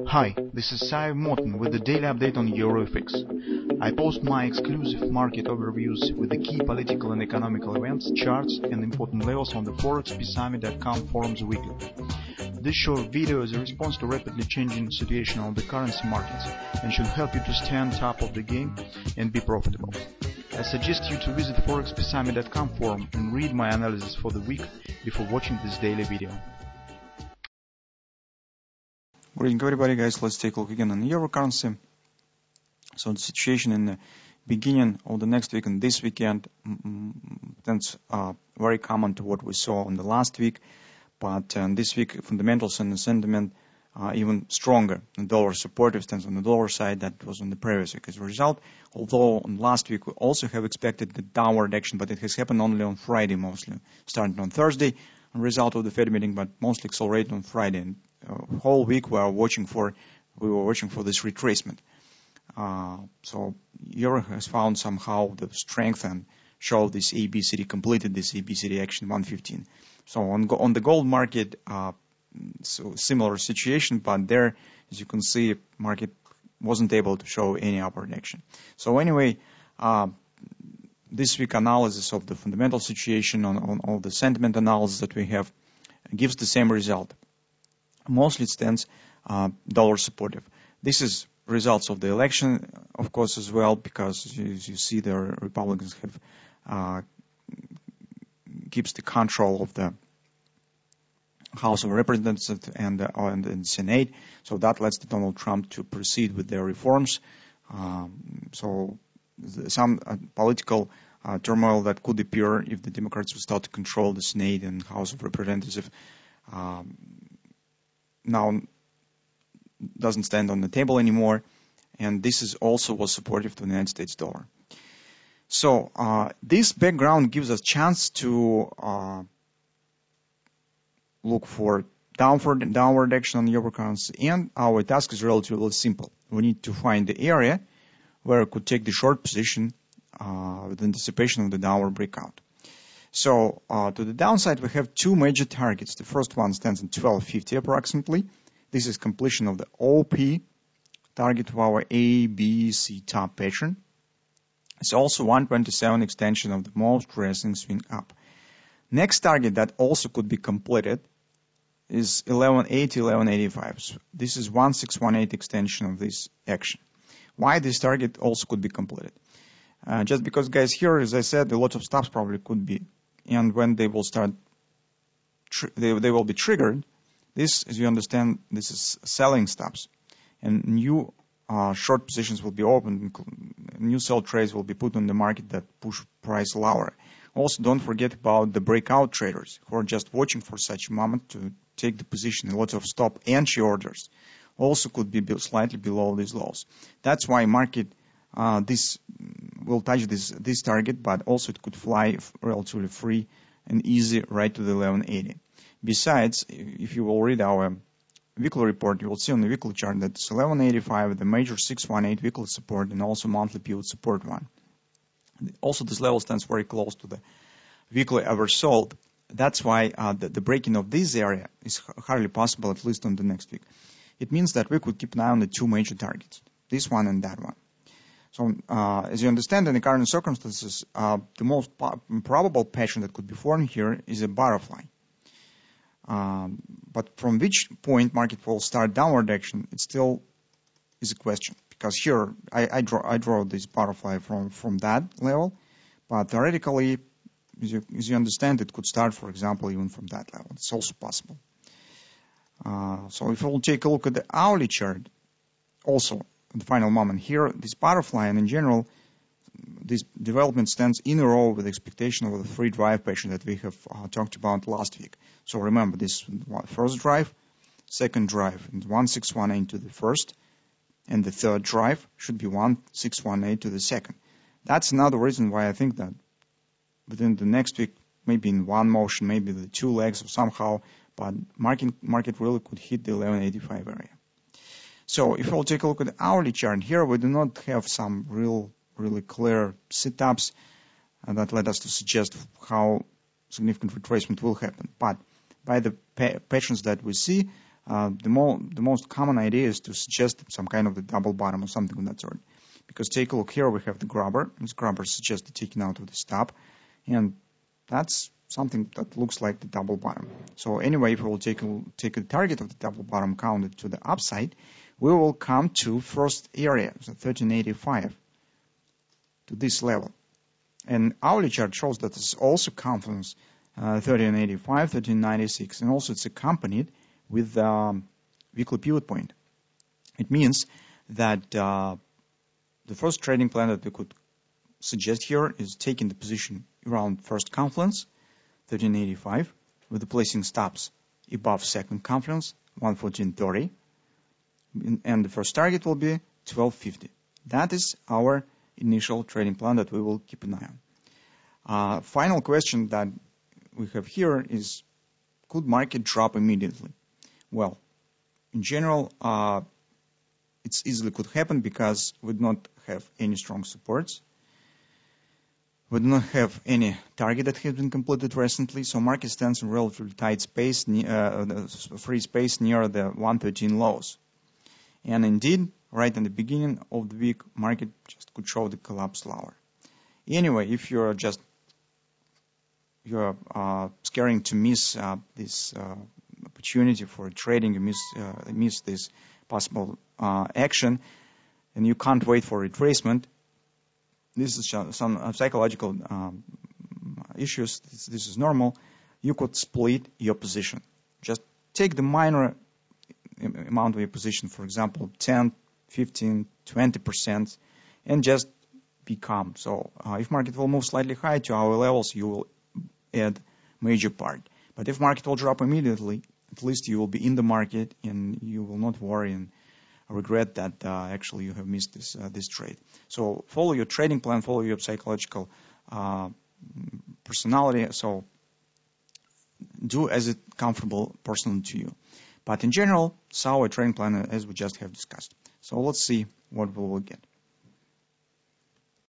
Hi, this is Sive Morten with the daily update on EURUSD. I post my exclusive market overviews with the key political and economical events, charts and important levels on the ForexPeaceArmy.com forums weekly. This short video is a response to rapidly changing situation on the currency markets and should help you to stay on top of the game and be profitable. I suggest you to visit ForexPeaceArmy.com forum and read my analysis for the week before watching this daily video. Greeting everybody, guys. Let's take a look again on the euro currency. So the situation in the beginning of the next week and this weekend, that's very common to what we saw on the last week. But this week, fundamentals and the sentiment even stronger. The dollar supportive stance on the dollar side that was on the previous week. As a result, although on last week we also have expected the downward action, but it has happened only on Friday mostly, starting on Thursday, a result of the Fed meeting, but mostly accelerated on Friday. And whole week we were watching for this retracement. So euro has found somehow the strength and showed this ABCD, completed this ABCD action 115. So on the gold market, so similar situation, but there, as you can see, market wasn't able to show any upward action. So anyway, this week analysis of the fundamental situation on all the sentiment analysis that we have gives the same result. Mostly it stands dollar supportive. This is results of the election, of course, as well, because as you see, the Republicans have keeps the control of the House of Representatives and the Senate, so that lets Donald Trump to proceed with their reforms. So some political turmoil that could appear if the Democrats will start to control the Senate and House of Representatives now doesn't stand on the table anymore, and this is also was supportive to the United States dollar. So this background gives us chance to look for downward action on the euro currency, and our task is relatively simple. We need to find the area where we could take the short position with anticipation of the downward breakout. So to the downside, we have two major targets. The first one stands at 1250 approximately. This is completion of the OP, target of our A, B, C top pattern. It's also 127 extension of the most recent swing up. Next target that also could be completed is 1180, 1185. So this is 1618 extension of this action. Why this target also could be completed? Just because, guys, here, as I said, a lot of stops probably could be, and when they will start, they will be triggered. This, as you understand, this is selling stops, and new short positions will be opened. New sell trades will be put on the market that push price lower. Also, don't forget about the breakout traders who are just watching for such a moment to take the position. A lot of stop entry orders also could be slightly below these lows. That's why market this will touch this target, but also it could fly relatively free and easy right to the 1180. Besides, if you will read our weekly report, you will see on the weekly chart that it's 1185, the major 618 weekly support, and also monthly pivot support one. Also, this level stands very close to the weekly average sold. That's why the breaking of this area is hardly possible, at least on the next week. It means that we could keep an eye on the two major targets, this one and that one. So, as you understand, in the current circumstances, the most probable pattern that could be formed here is a butterfly. But from which point market will start downward action, it still is a question. Because here, I draw this butterfly from that level, but theoretically, as you understand, it could start, for example, even from that level. It's also possible. So if we'll take a look at the hourly chart, also, the final moment here, this butterfly, and in general, this development stands in a row with the expectation of the free drive pattern that we have talked about last week. So remember, this first drive, second drive, and 1618 to the first, and the third drive should be 1618 to the second. That's another reason why I think that within the next week, maybe in one motion, maybe the two legs or somehow, but market really could hit the 1185 area. So if we'll take a look at the hourly chart here, we do not have some really clear setups that led us to suggest how significant retracement will happen. But by the patterns that we see, The most common idea is to suggest some kind of the double bottom or something of that sort. Because take a look here, we have the grabber. This grabber suggests the taking out of the stop, and that's something that looks like the double bottom. So anyway, if we will take a target of the double bottom counted to the upside, we will come to first area, so 1385, to this level. And hourly chart shows that this also confirms 1385, 1396, and also it's accompanied with weekly pivot point. It means that the first trading plan that we could suggest here is taking the position around first confluence, 1385, with the placing stops above second confluence, 114.30, and the first target will be 1250. That is our initial trading plan that we will keep an eye on. Final question that we have here is, could market drop immediately? Well, in general, it easily could happen because we do not have any strong supports. We do not have any target that has been completed recently, so market stands in relatively tight space, free space near the 113 lows. And indeed, right in the beginning of the week, market just could show the collapse lower. Anyway, if you're scaring to miss this opportunity for trading, you miss this possible action, and you can't wait for retracement, this is some psychological issues. This is normal. You could split your position. Just take the minor amount of your position, for example, 10, 15, 20%, and just be calm. So if market will move slightly high to our levels, you will add major part. But if market will drop immediately, at least you will be in the market and you will not worry and regret that actually you have missed this trade. So follow your trading plan, follow your psychological personality. So do as it comfortable personally to you. But in general, it's our trading plan as we just have discussed. So let's see what we will get.